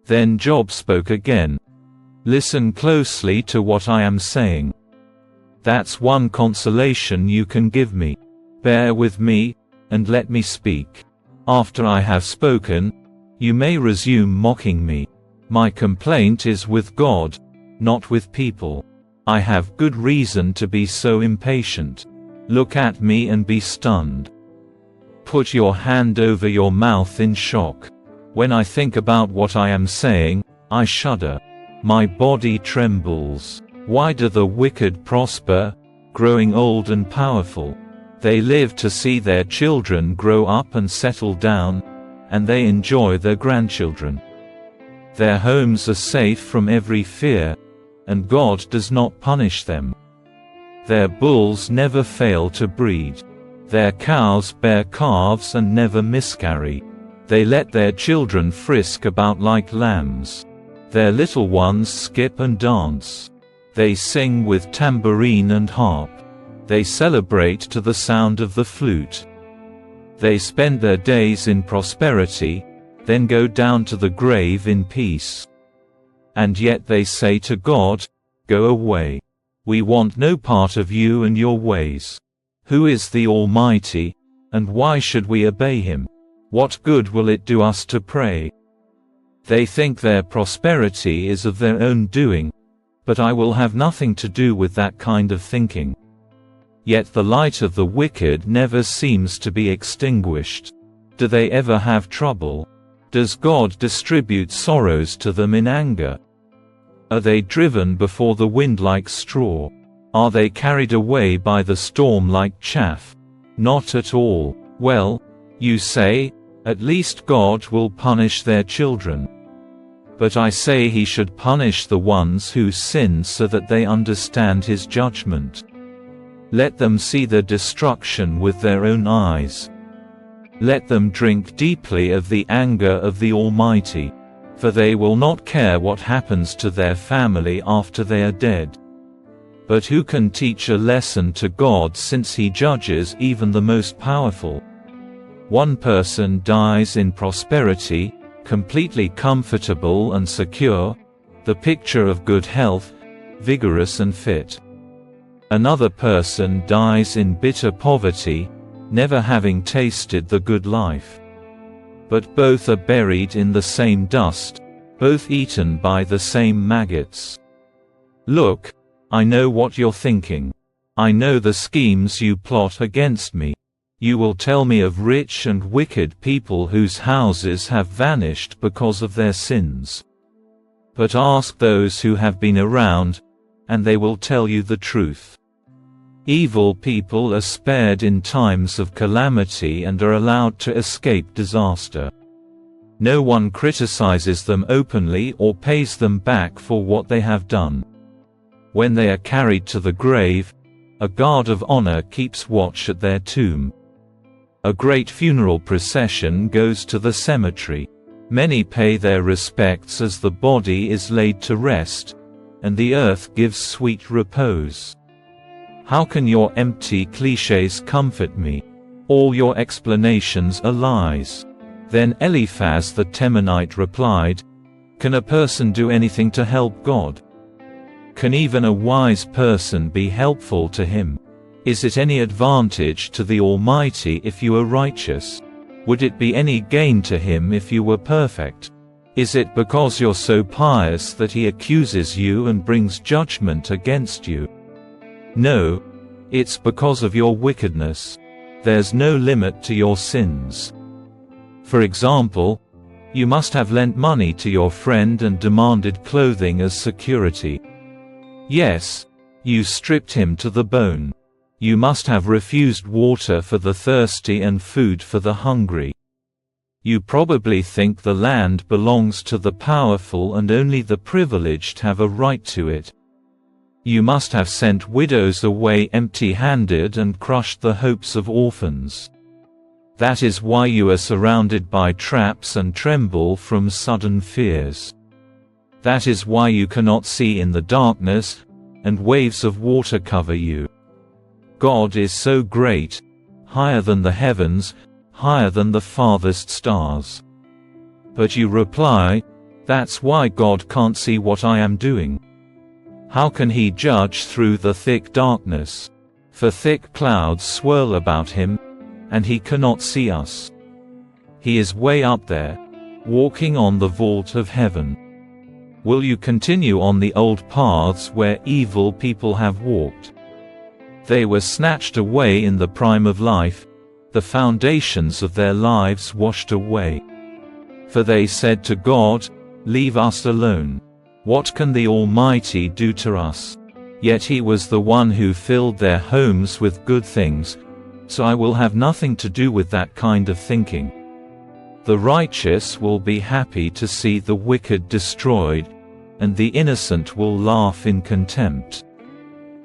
Then Job spoke again. Listen closely to what I am saying. That's one consolation you can give me. Bear with me, and let me speak. After I have spoken, you may resume mocking me. My complaint is with God, not with people. I have good reason to be so impatient. Look at me and be stunned. Put your hand over your mouth in shock. When I think about what I am saying, I shudder. My body trembles. Why do the wicked prosper, growing old and powerful? They live to see their children grow up and settle down, and they enjoy their grandchildren. Their homes are safe from every fear, and God does not punish them. Their bulls never fail to breed. Their cows bear calves and never miscarry. They let their children frisk about like lambs. Their little ones skip and dance. They sing with tambourine and harp. They celebrate to the sound of the flute. They spend their days in prosperity, then go down to the grave in peace. And yet they say to God, "Go away. We want no part of you and your ways. Who is the Almighty, and why should we obey Him? What good will it do us to pray?" They think their prosperity is of their own doing, but I will have nothing to do with that kind of thinking. Yet the light of the wicked never seems to be extinguished. Do they ever have trouble? Does God distribute sorrows to them in anger? Are they driven before the wind like straw? Are they carried away by the storm like chaff? Not at all. Well, you say, at least God will punish their children. But I say He should punish the ones who sin so that they understand His judgment. Let them see the destruction with their own eyes. Let them drink deeply of the anger of the Almighty, for they will not care what happens to their family after they are dead. But who can teach a lesson to God since He judges even the most powerful? One person dies in prosperity, completely comfortable and secure, the picture of good health, vigorous and fit. Another person dies in bitter poverty, never having tasted the good life. But both are buried in the same dust, both eaten by the same maggots. Look, I know what you're thinking. I know the schemes you plot against me. You will tell me of rich and wicked people whose houses have vanished because of their sins. But ask those who have been around, and they will tell you the truth. Evil people are spared in times of calamity and are allowed to escape disaster. No one criticizes them openly or pays them back for what they have done. When they are carried to the grave, a guard of honor keeps watch at their tomb. A great funeral procession goes to the cemetery. Many pay their respects as the body is laid to rest, and the earth gives sweet repose. How can your empty clichés comfort me? All your explanations are lies. Then Eliphaz the Temanite replied, "Can a person do anything to help God? Can even a wise person be helpful to Him? Is it any advantage to the Almighty if you are righteous? Would it be any gain to Him if you were perfect? Is it because you're so pious that He accuses you and brings judgment against you? No, it's because of your wickedness. There's no limit to your sins. For example, you must have lent money to your friend and demanded clothing as security. Yes, you stripped him to the bone. You must have refused water for the thirsty and food for the hungry. You probably think the land belongs to the powerful and only the privileged have a right to it. You must have sent widows away empty-handed and crushed the hopes of orphans. That is why you are surrounded by traps and tremble from sudden fears. That is why you cannot see in the darkness, and waves of water cover you. God is so great, higher than the heavens, higher than the farthest stars. But you reply, That's why God can't see what I am doing. How can He judge through the thick darkness? For thick clouds swirl about Him, and He cannot see us. He is way up there, walking on the vault of heaven. Will you continue on the old paths where evil people have walked? They were snatched away in the prime of life, the foundations of their lives washed away. For they said to God, "Leave us alone. What can the Almighty do to us?" Yet He was the one who filled their homes with good things, so I will have nothing to do with that kind of thinking. The righteous will be happy to see the wicked destroyed, and the innocent will laugh in contempt.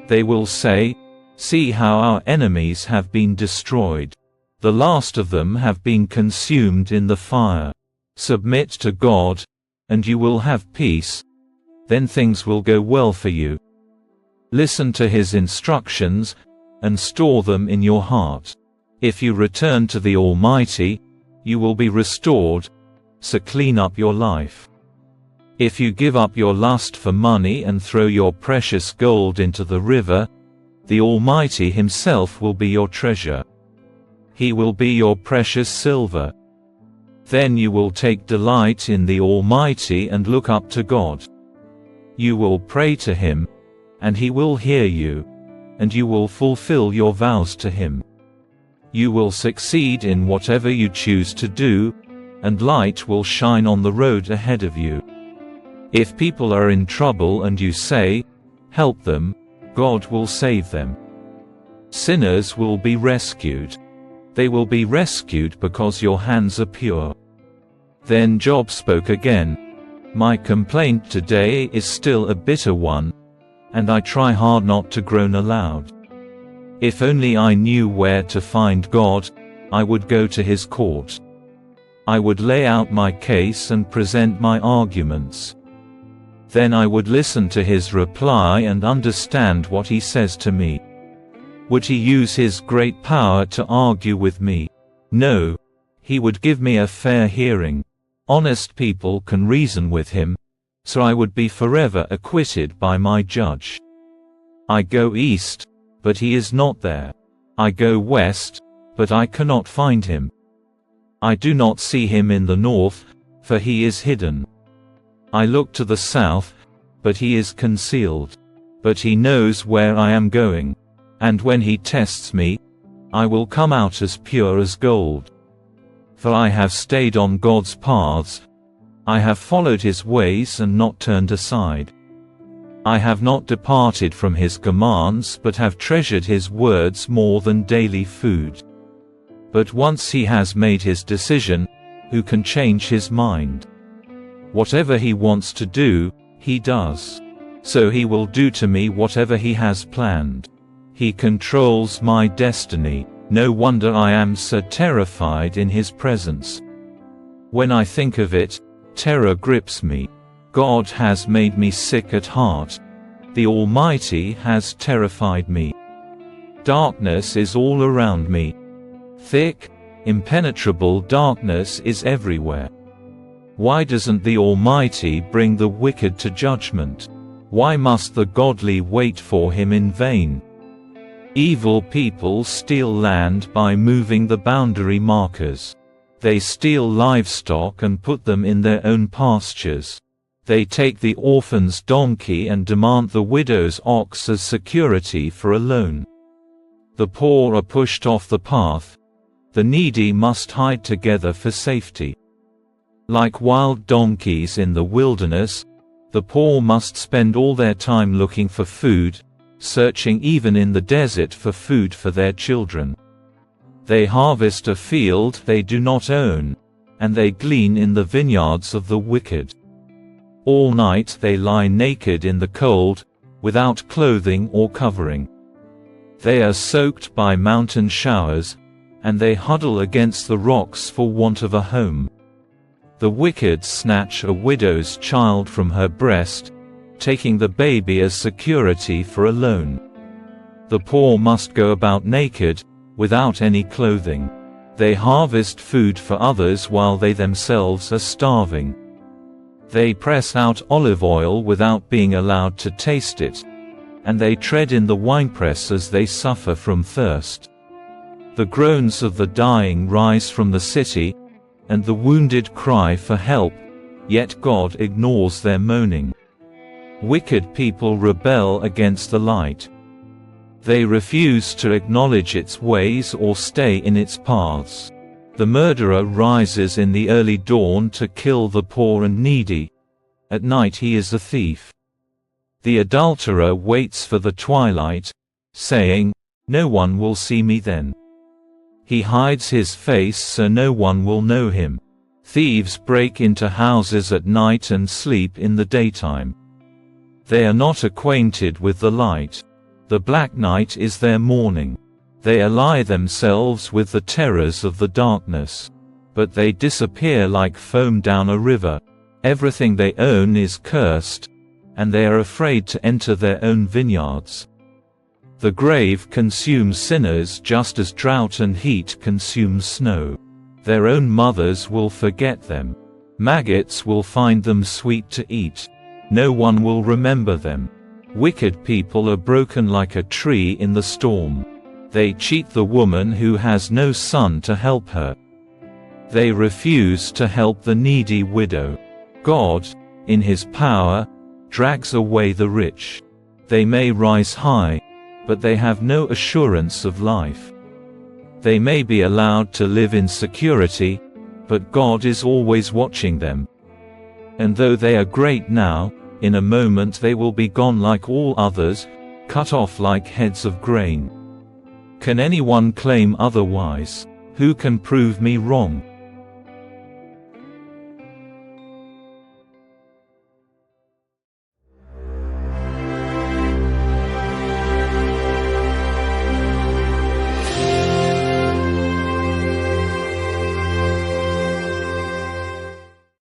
They will say, "See how our enemies have been destroyed. The last of them have been consumed in the fire." Submit to God, and you will have peace. Then things will go well for you. Listen to His instructions, and store them in your heart. If you return to the Almighty, you will be restored, so clean up your life. If you give up your lust for money and throw your precious gold into the river, the Almighty Himself will be your treasure. He will be your precious silver. Then you will take delight in the Almighty and look up to God. You will pray to Him, and He will hear you, and you will fulfill your vows to Him. You will succeed in whatever you choose to do, and light will shine on the road ahead of you. If people are in trouble and you say, "Help them," God will save them. Sinners will be rescued. They will be rescued because your hands are pure. Then Job spoke again. My complaint today is still a bitter one, and I try hard not to groan aloud. If only I knew where to find God, I would go to His court. I would lay out my case and present my arguments. Then I would listen to His reply and understand what He says to me. Would He use His great power to argue with me? No. He would give me a fair hearing. Honest people can reason with Him, so I would be forever acquitted by my judge. I go east, but He is not there. I go west, but I cannot find Him. I do not see Him in the north, for He is hidden. I look to the south, but He is concealed. But He knows where I am going, and when He tests me, I will come out as pure as gold. For I have stayed on God's paths, I have followed His ways and not turned aside. I have not departed from His commands but have treasured His words more than daily food. But once He has made His decision, who can change His mind? Whatever He wants to do, He does. So He will do to me whatever He has planned. He controls my destiny. No wonder I am so terrified in His presence. When I think of it, terror grips me. God has made me sick at heart. The Almighty has terrified me. Darkness is all around me. Thick, impenetrable darkness is everywhere. Why doesn't the Almighty bring the wicked to judgment? Why must the godly wait for Him in vain? Evil people steal land by moving the boundary markers. They steal livestock and put them in their own pastures. They take the orphan's donkey and demand the widow's ox as security for a loan. The poor are pushed off the path. The needy must hide together for safety. Like wild donkeys in the wilderness, the poor must spend all their time looking for food, searching even in the desert for food for their children. They harvest a field they do not own, and they glean in the vineyards of the wicked. All night they lie naked in the cold, without clothing or covering. They are soaked by mountain showers, and they huddle against the rocks for want of a home. The wicked snatch a widow's child from her breast, taking the baby as security for a loan. The poor must go about naked, without any clothing. They harvest food for others while they themselves are starving. They press out olive oil without being allowed to taste it, and they tread in the winepress as they suffer from thirst. The groans of the dying rise from the city, and the wounded cry for help, yet God ignores their moaning. Wicked people rebel against the light. They refuse to acknowledge its ways or stay in its paths. The murderer rises in the early dawn to kill the poor and needy. At night he is a thief. The adulterer waits for the twilight, saying, "No one will see me then." He hides his face so no one will know him. Thieves break into houses at night and sleep in the daytime. They are not acquainted with the light. The black night is their morning. They ally themselves with the terrors of the darkness. But they disappear like foam down a river. Everything they own is cursed, and they are afraid to enter their own vineyards. The grave consumes sinners just as drought and heat consumes snow. Their own mothers will forget them. Maggots will find them sweet to eat. No one will remember them. Wicked people are broken like a tree in the storm. They cheat the woman who has no son to help her. They refuse to help the needy widow. God, in His power, drags away the rich. They may rise high, but they have no assurance of life. They may be allowed to live in security, but God is always watching them. And though they are great now, in a moment they will be gone like all others, cut off like heads of grain. Can anyone claim otherwise? Who can prove me wrong?